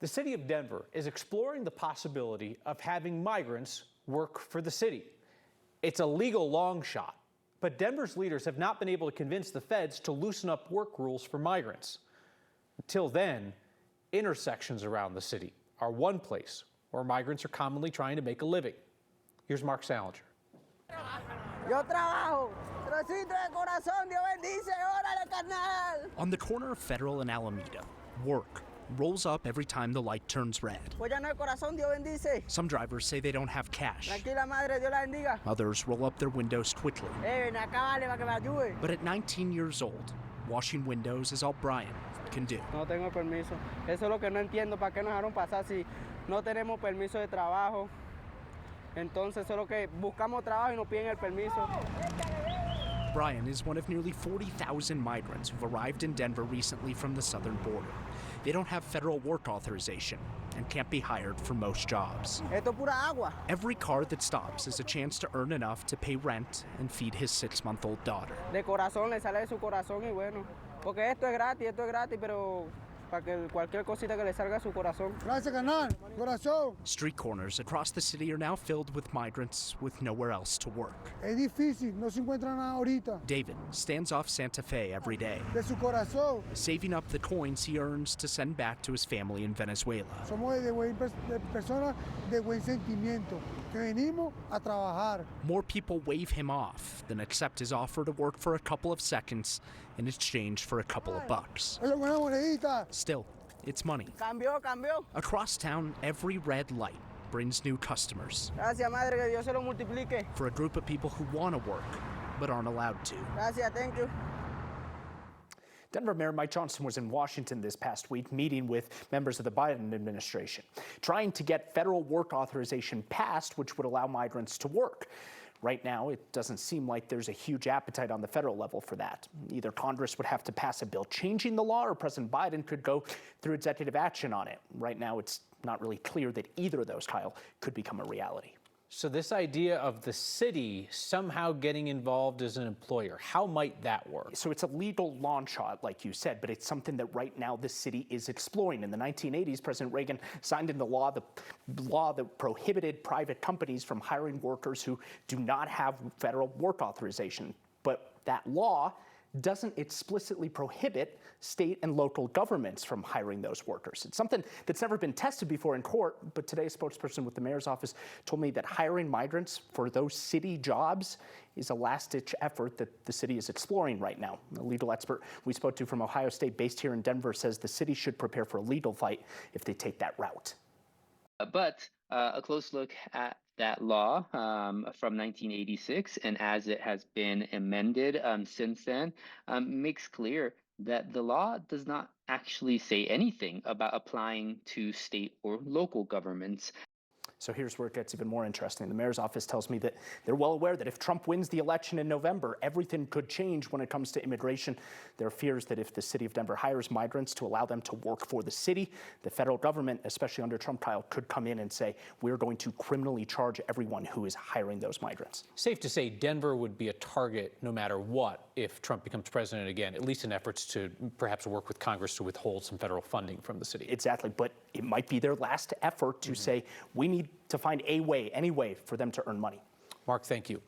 The city of Denver is exploring the possibility of having migrants work for the city. It's a legal long shot, but Denver's leaders have not been able to convince the feds to loosen up work rules for migrants. Until then, intersections around the city are one place where migrants are commonly trying to make a living. Here's Mark Salinger. Yo trabajo. Trocito de corazón, Dios bendice. Órale, carnal. On the corner of Federal and Alameda, work rolls up every time the light turns red. Pues ya no hay corazón, Dios bendice. Some drivers say they don't have cash. Tranquila, madre, Dios la bendiga. Others roll up their windows quickly. Ven acá, vale, para que me ayude. But at 19 years old, washing windows is all Brian can do. No tengo permiso. Eso es lo que no entiendo. ¿Para qué nos dejaron pasar si no tenemos permiso de trabajo? Entonces, solo que buscamos trabajo y nos piden el permiso. Brian is one of nearly 40,000 migrants who've arrived in Denver recently from the southern border. They don't have federal work authorization and can't be hired for most jobs. Esto es pura agua. Every car that stops is a chance to earn enough to pay rent and feed his 6-month-old daughter. De corazón, le sale de su corazón y bueno. Porque esto es gratis, pero para que cualquier cosita que le salga a su corazón. Gracias, carnal. Corazón. Street corners across the city are now filled with migrants with nowhere else to work. Es difícil, no se encuentra nada ahorita. David stands off Santa Fe every day, De su corazón. saving up the coins he earns to send back to his family in Venezuela. Somos de personas de buen sentimiento, que venimos a trabajar. More people wave him off than accept his offer to work for a couple of seconds in exchange for a couple of bucks. Es una monedita. Still, it's money. Cambió. Across town, every red light brings new customers Gracias, madre, que Dios se lo multiplique. for a group of people who want to work but aren't allowed to. Gracias, thank you. Denver Mayor Mike Johnson was in Washington this past week meeting with members of the Biden administration, trying to get federal work authorization passed, which would allow migrants to work. Right now, it doesn't seem like there's a huge appetite on the federal level for that. Either Congress would have to pass a bill changing the law, or President Biden could go through executive action on it. Right now, it's not really clear that either of those, Kyle, could become a reality. So this idea of the city somehow getting involved as an employer, how might that work? So it's a legal long shot, like you said, but it's something that right now the city is exploring. In the 1980s, President Reagan signed into law the law that prohibited private companies from hiring workers who do not have federal work authorization. But that law doesn't explicitly prohibit state and local governments from hiring those workers. It's something that's never been tested before in court, but today a spokesperson with the mayor's office told me that hiring migrants for those city jobs is a last-ditch effort that the city is exploring right now. A legal expert we spoke to from Ohio State, based here in Denver, says the city should prepare for a legal fight if they take that route. But a close look at that law from 1986, and as it has been amended since then, makes clear that the law does not actually say anything about applying to state or local governments. So here's where it gets even more interesting. The mayor's office tells me that they're well aware that if Trump wins the election in November, everything could change when it comes to immigration. There are fears that if the city of Denver hires migrants to allow them to work for the city, the federal government, especially under Trump, Kyle, could come in and say, we're going to criminally charge everyone who is hiring those migrants. Safe to say Denver would be a target no matter what if Trump becomes president again, at least in efforts to perhaps work with Congress to withhold some federal funding from the city. Exactly, but it might be their last effort to say, we need to find a way, any way for them to earn money. Mark, thank you.